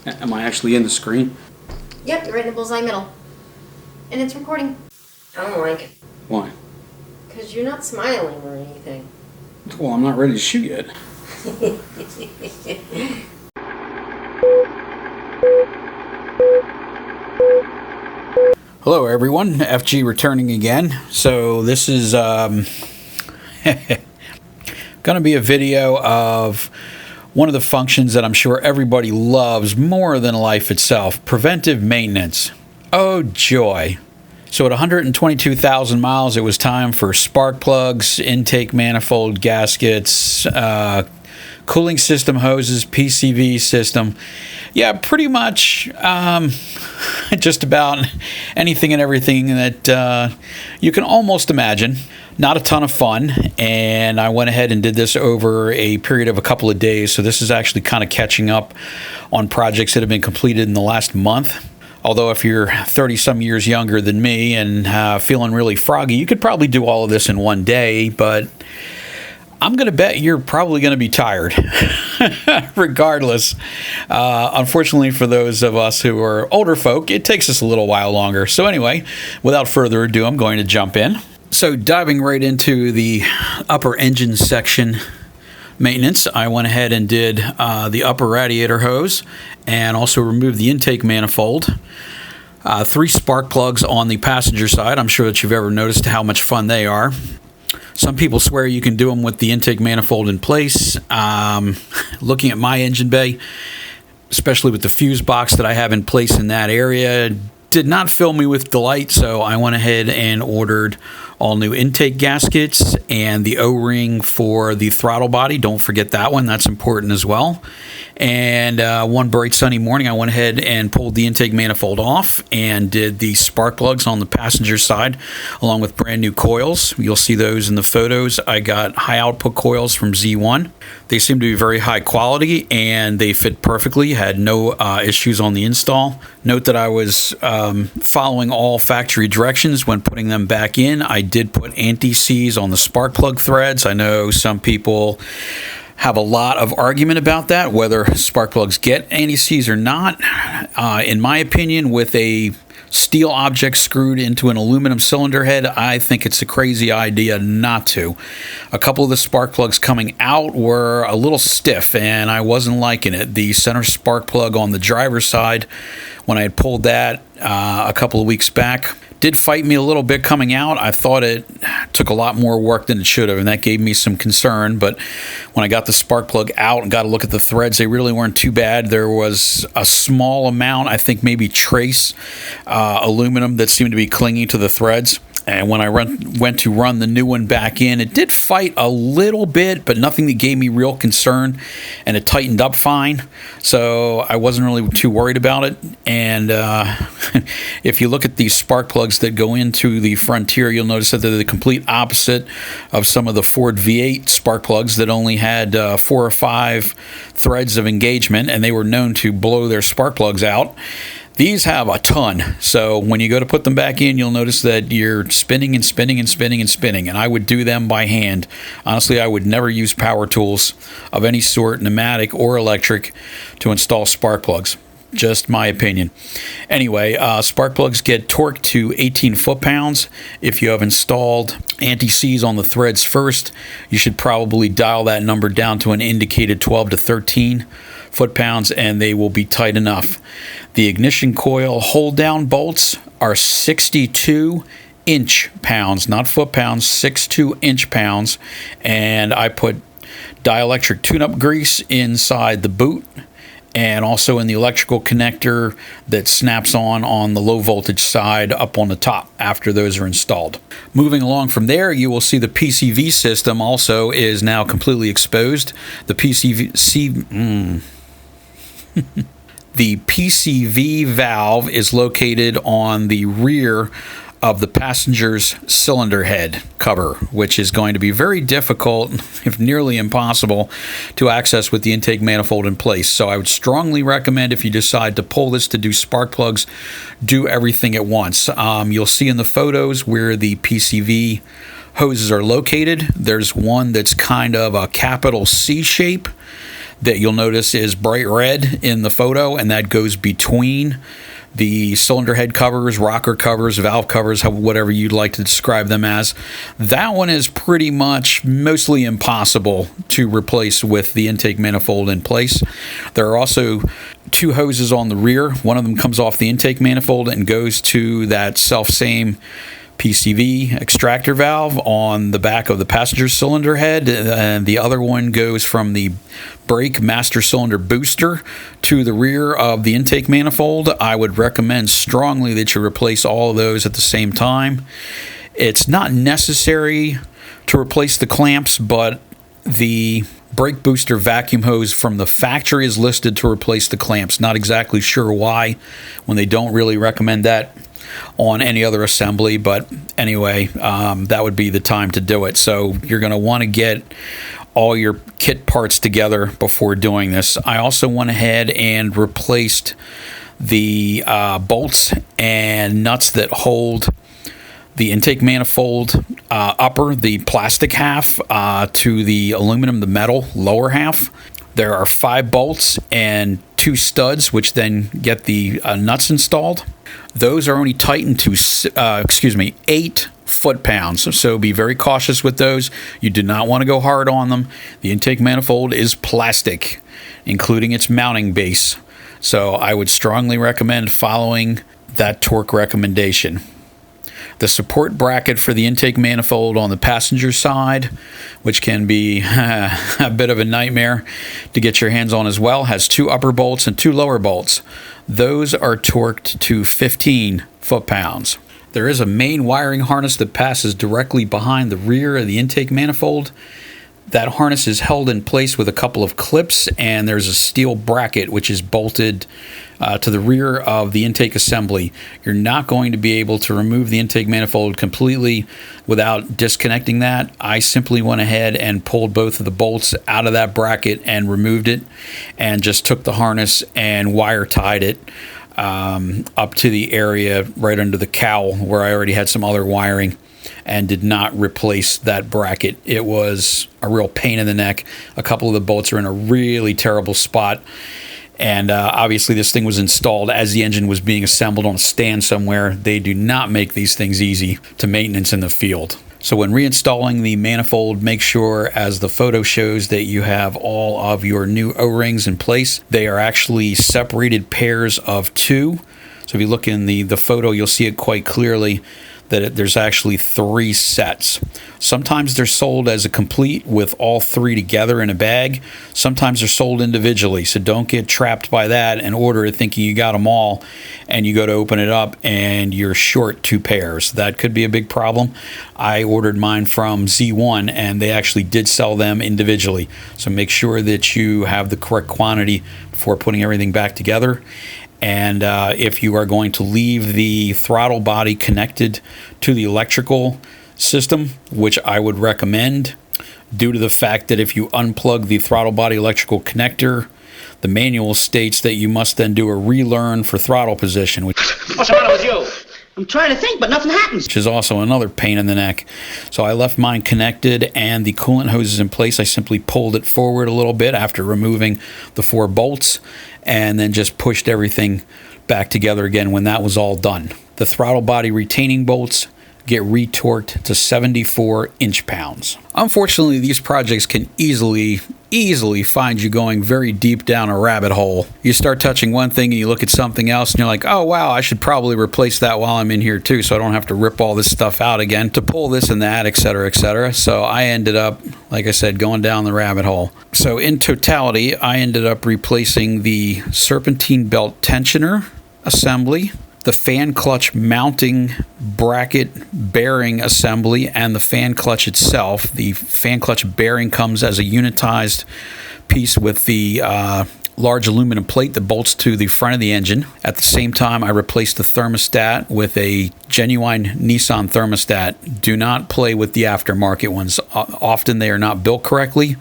Am I actually in the screen? Yep, you're right in the bullseye middle. And it's recording. I don't like it. Why? Because you're not smiling or anything. Well, I'm not ready to shoot yet. Hello everyone, FG returning again. So this is going to be a video of one of the functions that I'm sure everybody loves more than life itself, preventive maintenance. Oh joy. So at 122,000 miles, it was time for spark plugs, intake manifold, gaskets, cooling system hoses, PCV system. Yeah, pretty much just about anything and everything that you can almost imagine. Not a ton of fun, and I went ahead and did this over a period of a couple of days, so this is actually kind of catching up on projects that have been completed in the last month. Although if you're 30-some years younger than me and feeling really froggy, you could probably do all of this in one day, but I'm going to bet you're probably going to be tired, regardless. Unfortunately, for those of us who are older folk, it takes us a little while longer. So anyway, without further ado, I'm going to jump in. So diving right into the upper engine section maintenance, I went ahead and did the upper radiator hose and also removed the intake manifold. 3 spark plugs on the passenger side. I'm sure that you've ever noticed how much fun they are. Some people swear you can do them with the intake manifold in place. Looking at my engine bay, especially with the fuse box that I have in place in that area, did not fill me with delight, so I went ahead and ordered all new intake gaskets and the O-ring for the throttle body. Don't forget that one. That's important as well. And one bright sunny morning, I went ahead and pulled the intake manifold off and did the spark plugs on the passenger side, along with brand new coils. You'll see those in the photos. I got high output coils from Z1. They seem to be very high quality, and they fit perfectly. Had no issues on the install. Note that I was following all factory directions when putting them back in. I did put Antiseize on the spark plug threads. I know some people have a lot of argument about that, whether spark plugs get Antiseize or not. In my opinion, with a steel object screwed into an aluminum cylinder head, I think it's a crazy idea not to. A couple of the spark plugs coming out were a little stiff, and I wasn't liking it. The center spark plug on the driver's side, when I had pulled that a couple of weeks back, did fight me a little bit coming out. I thought it took a lot more work than it should have, and that gave me some concern. But when I got the spark plug out and got a look at the threads, they really weren't too bad. There was a small amount, I think maybe trace aluminum that seemed to be clinging to the threads. And when I went to run the new one back in, it did fight a little bit, but nothing that gave me real concern, and it tightened up fine. So I wasn't really too worried about it. And if you look at these spark plugs that go into the Frontier, you'll notice that they're the complete opposite of some of the Ford V8 spark plugs that only had 4 or 5 threads of engagement, and they were known to blow their spark plugs out. These have a ton, so when you go to put them back in, you'll notice that you're spinning and spinning and spinning and spinning, and I would do them by hand. Honestly, I would never use power tools of any sort, pneumatic or electric, to install spark plugs. Just my opinion. Anyway, spark plugs get torqued to 18 foot-pounds. If you have installed Antiseize on the threads first, you should probably dial that number down to an indicated 12 to 13 foot-pounds, and they will be tight enough. The ignition coil hold-down bolts are 62 inch-pounds, not foot-pounds, 62 inch-pounds, and I put dielectric tune-up grease inside the boot and also in the electrical connector that snaps on the low voltage side up on the top after those are installed. Moving along from there, you will see the PCV system also is now completely exposed. The PCV valve is located on the rear of the passenger's cylinder head cover, which is going to be very difficult, if nearly impossible, to access with the intake manifold in place. So I would strongly recommend, if you decide to pull this to do spark plugs, do everything at once. You'll see in the photos where the PCV hoses are located. There's one that's kind of a capital C shape that you'll notice is bright red in the photo, and that goes between the cylinder head covers, rocker covers, valve covers, whatever you'd like to describe them as. That one is pretty much mostly impossible to replace with the intake manifold in place. There are also two hoses on the rear. One of them comes off the intake manifold and goes to that self-same PCV extractor valve on the back of the passenger cylinder head, and the other one goes from the brake master cylinder booster to the rear of the intake manifold. I would recommend strongly that you replace all of those at the same time. It's not necessary to replace the clamps, but the brake booster vacuum hose from the factory is listed to replace the clamps. Not exactly sure why, when they don't really recommend that on any other assembly, but anyway, that would be the time to do it. So you're going to want to get all your kit parts together before doing this. I also went ahead and replaced the bolts and nuts that hold the intake manifold upper, the plastic half, to the aluminum, the metal lower half. There are 5 bolts and 2 studs, which then get the nuts installed. Those are only tightened to 8 foot-pounds, so be very cautious with those. You do not want to go hard on them. The intake manifold is plastic, including its mounting base, so I would strongly recommend following that torque recommendation. The support bracket for the intake manifold on the passenger side, which can be a bit of a nightmare to get your hands on as well, has 2 upper bolts and 2 lower bolts. Those are torqued to 15 foot-pounds. There is a main wiring harness that passes directly behind the rear of the intake manifold. That harness is held in place with a couple of clips, and there's a steel bracket which is bolted to the rear of the intake assembly. You're not going to be able to remove the intake manifold completely without disconnecting that. I simply went ahead and pulled both of the bolts out of that bracket and removed it, and just took the harness and wire tied it up to the area right under the cowl where I already had some other wiring, and did not replace that bracket. It was a real pain in the neck. A couple of the bolts are in a really terrible spot, and obviously this thing was installed as the engine was being assembled on a stand somewhere. They do not make these things easy to maintenance in the field. So when reinstalling the manifold, make sure, as the photo shows, that you have all of your new O-rings in place. They are actually separated pairs of 2. So if you look in the photo, you'll see it quite clearly that there's actually 3 sets. Sometimes they're sold as a complete with all 3 together in a bag. Sometimes they're sold individually, so don't get trapped by that and order it thinking you got them all, and you go to open it up and you're short 2 pairs. That could be a big problem. I ordered mine from Z1, and they actually did sell them individually. So make sure that you have the correct quantity before putting everything back together. And if you are going to leave the throttle body connected to the electrical system, which I would recommend, due to the fact that if you unplug the throttle body electrical connector, the manual states that you must then do a relearn for throttle position. What's the matter with you? I'm trying to think, but nothing happens. Which is also another pain in the neck. So I left mine connected and the coolant hose is in place. I simply pulled it forward a little bit after removing the 4 bolts, and then just pushed everything back together again when that was all done. The throttle body retaining bolts get retorqued to 74 inch-pounds. Unfortunately, these projects can easily find you going very deep down a rabbit hole. You start touching one thing and you look at something else and you're like, oh wow, I should probably replace that while I'm in here too, so I don't have to rip all this stuff out again to pull this and that, etc., etc. So I ended up, like I said, going down the rabbit hole. So in totality, I ended up replacing the serpentine belt tensioner assembly, the fan clutch mounting bracket bearing assembly, and the fan clutch itself. The fan clutch bearing comes as a unitized piece with the large aluminum plate that bolts to the front of the engine. At the same time, I replaced the thermostat with a genuine Nissan thermostat. Do not play with the aftermarket ones. often they are not built correctly.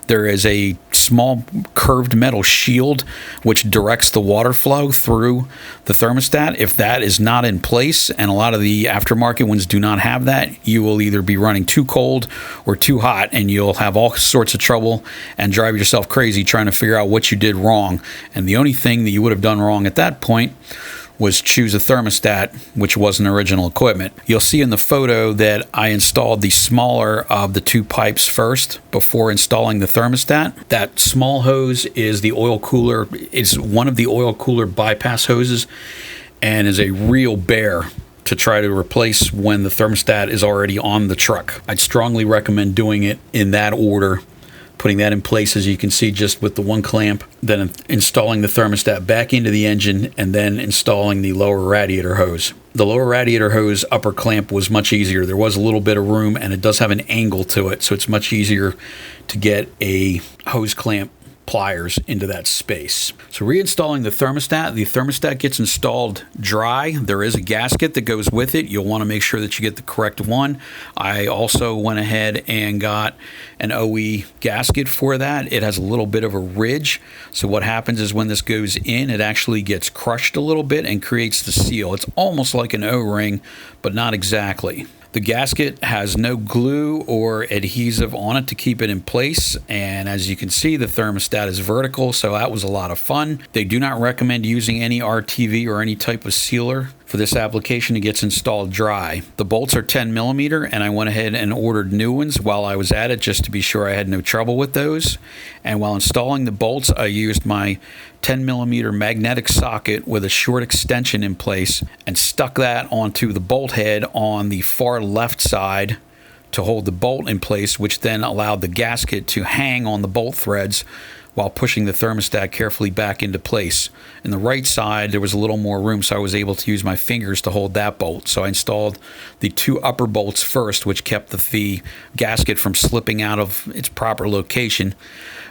There is a small curved metal shield which directs the water flow through the thermostat. If that is not in place, and a lot of the aftermarket ones do not have that, you will either be running too cold or too hot, and you'll have all sorts of trouble and drive yourself crazy trying to figure out what you did wrong. And the only thing that you would have done wrong at that point was choose a thermostat which wasn't original equipment. You'll see in the photo that I installed the smaller of the two pipes first before installing the thermostat. That small hose is the oil cooler, is one of the oil cooler bypass hoses, and is a real bear to try to replace when the thermostat is already on the truck. I'd strongly recommend doing it in that order, putting that in place, as you can see, just with the one clamp, then installing the thermostat back into the engine, and then installing the lower radiator hose. The lower radiator hose upper clamp was much easier. There was a little bit of room, and it does have an angle to it, so it's much easier to get a hose clamp pliers into that space. So reinstalling the thermostat gets installed dry. There is a gasket that goes with it. You'll want to make sure that you get the correct one. I also went ahead and got an OE gasket for that. It has a little bit of a ridge. So what happens is when this goes in, it actually gets crushed a little bit and creates the seal. It's almost like an O-ring, but not exactly. The gasket has no glue or adhesive on it to keep it in place, and as you can see, the thermostat is vertical, so that was a lot of fun. They do not recommend using any RTV or any type of sealer for this application. It gets installed dry. The bolts are 10 millimeter, and I went ahead and ordered new ones while I was at it just to be sure I had no trouble with those. And while installing the bolts, I used my 10 millimeter magnetic socket with a short extension in place and stuck that onto the bolt head on the far left side to hold the bolt in place, which then allowed the gasket to hang on the bolt threads while pushing the thermostat carefully back into place. In the right side, there was a little more room, so I was able to use my fingers to hold that bolt. So I installed the two upper bolts first, which kept the gasket from slipping out of its proper location.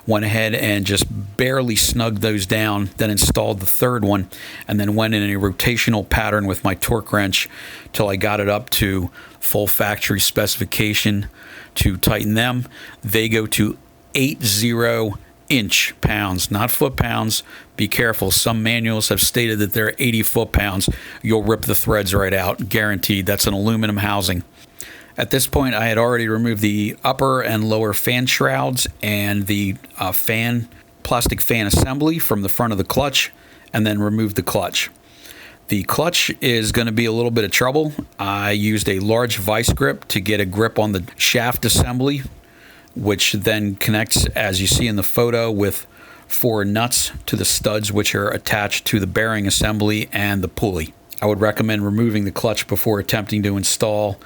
Went ahead and just barely snugged those down, then installed the third one, and then went in a rotational pattern with my torque wrench till I got it up to full factory specification to tighten them. They go to 80 inch pounds, not foot pounds. Be careful. Some manuals have stated that they're 80 foot pounds. You'll rip the threads right out. Guaranteed. That's an aluminum housing. At this point, I had already removed the upper and lower fan shrouds and the plastic fan assembly from the front of the clutch, and then removed the clutch. The clutch is going to be a little bit of trouble. I used a large vice grip to get a grip on the shaft assembly, which then connects, as you see in the photo, with 4 nuts to the studs which are attached to the bearing assembly and the pulley. I would recommend removing the clutch before attempting to install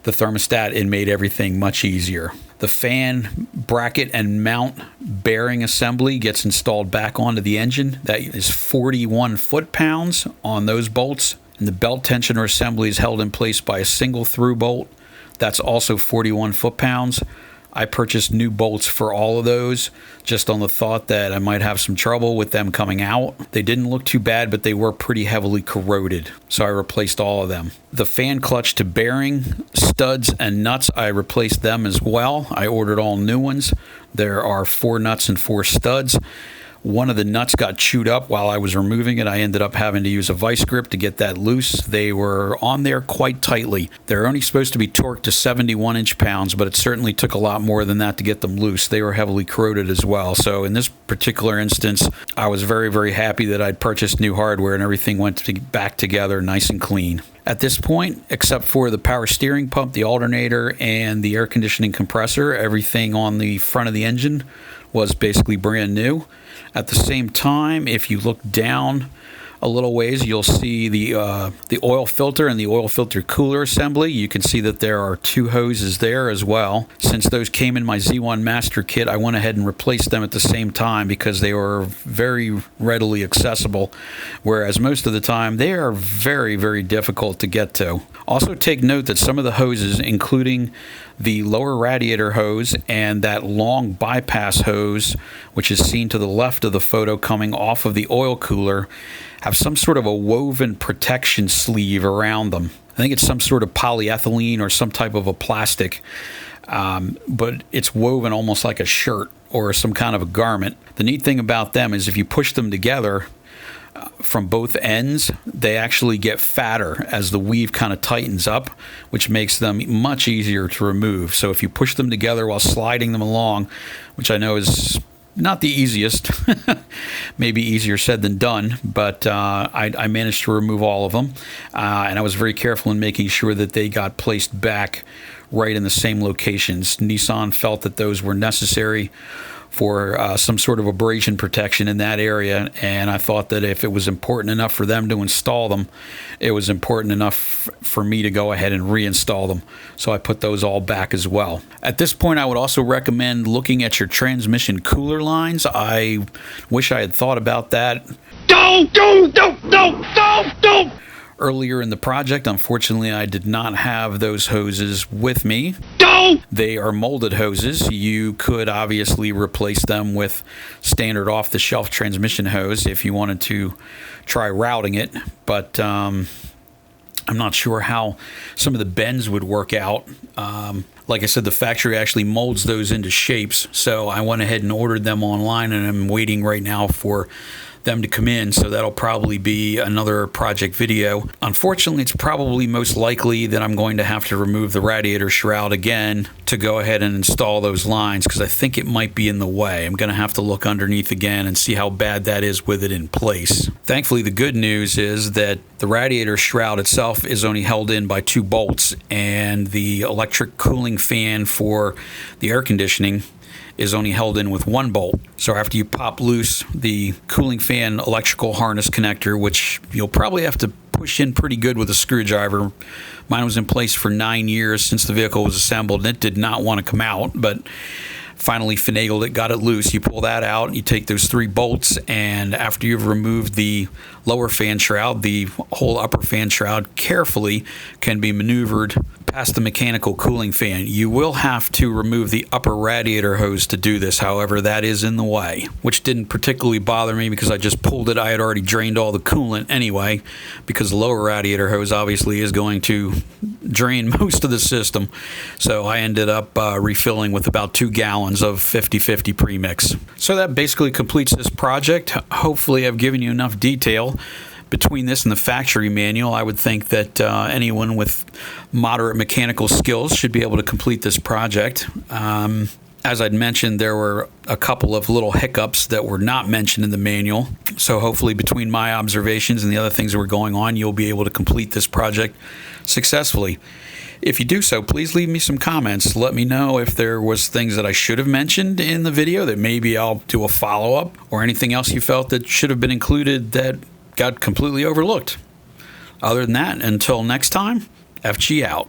the thermostat. It made everything much easier. The fan bracket and mount bearing assembly gets installed back onto the engine. That is 41 foot-pounds on those bolts, and the belt tensioner assembly is held in place by a single through bolt. That's also 41 foot-pounds. I purchased new bolts for all of those, just on the thought that I might have some trouble with them coming out. They didn't look too bad, but they were pretty heavily corroded, so I replaced all of them. The fan clutch to bearing studs and nuts, I replaced them as well. I ordered all new ones. There are 4 nuts and 4 studs. One of the nuts got chewed up while I was removing it. I ended up having to use a vice grip to get that loose. They were on there quite tightly. They're only supposed to be torqued to 71 inch-pounds, but it certainly took a lot more than that to get them loose. They were heavily corroded as well. So in this particular instance, I was very, very happy that I'd purchased new hardware and everything went back together nice and clean. At this point, except for the power steering pump, the alternator, and the air conditioning compressor, everything on the front of the engine was basically brand new. At the same time, if you look down a little ways, you'll see the oil filter and the oil filter cooler assembly. You can see that there are 2 hoses there as well. Since those came in my Z1 Master Kit, I went ahead and replaced them at the same time because they were very readily accessible, whereas most of the time they are very, very difficult to get to. Also take note that some of the hoses, including the lower radiator hose and that long bypass hose, which is seen to the left of the photo coming off of the oil cooler, have some sort of a woven protection sleeve around them. I think it's some sort of polyethylene or some type of a plastic, but it's woven almost like a shirt or some kind of a garment. The neat thing about them is if you push them together from both ends, they actually get fatter as the weave kind of tightens up, which makes them much easier to remove. So if you push them together while sliding them along, which I know is not the easiest, maybe easier said than done, but I managed to remove all of them, and I was very careful in making sure that they got placed back right in the same locations. Nissan felt that those were necessary for some sort of abrasion protection in that area, and I thought that if it was important enough for them to install them, it was important enough for me to go ahead and reinstall them. So I put those all back as well. At this point, I would also recommend looking at your transmission cooler lines. I wish I had thought about that earlier in the project. Unfortunately, I did not have those hoses with me. They are molded hoses. You could obviously replace them with standard off-the-shelf transmission hose if you wanted to try routing it, but I'm not sure how some of the bends would work out. Like I said, the factory actually molds those into shapes, so I went ahead and ordered them online, and I'm waiting right now for them to come in, so that'll probably be another project video. Unfortunately, it's probably most likely that I'm going to have to remove the radiator shroud again to go ahead and install those lines, because I think it might be in the way. I'm going to have to look underneath again and see how bad that is with it in place. Thankfully, the good news is that the radiator shroud itself is only held in by 2 bolts, and the electric cooling fan for the air conditioning is only held in with 1 bolt. So after you pop loose the cooling fan electrical harness connector, which you'll probably have to push in pretty good with a screwdriver. Mine was in place for 9 years since the vehicle was assembled, and it did not want to come out, but finally finagled it, got it loose. You pull that out, you take those 3 bolts, and after you've removed the lower fan shroud, the whole upper fan shroud carefully can be maneuvered past the mechanical cooling fan. You will have to remove the upper radiator hose to do this, however, that is in the way, which didn't particularly bother me because I just pulled it. I had already drained all the coolant anyway, because the lower radiator hose obviously is going to drain most of the system. So I ended up refilling with about 2 gallons of 50-50 premix. So that basically completes this project. Hopefully I've given you enough detail. Between this and the factory manual, I would think that anyone with moderate mechanical skills should be able to complete this project. As I'd mentioned, there were a couple of little hiccups that were not mentioned in the manual. So hopefully between my observations and the other things that were going on, you'll be able to complete this project successfully. If you do so, please leave me some comments. Let me know if there was things that I should have mentioned in the video that maybe I'll do a follow-up, or anything else you felt that should have been included that got completely overlooked. Other than that, until next time, FG out.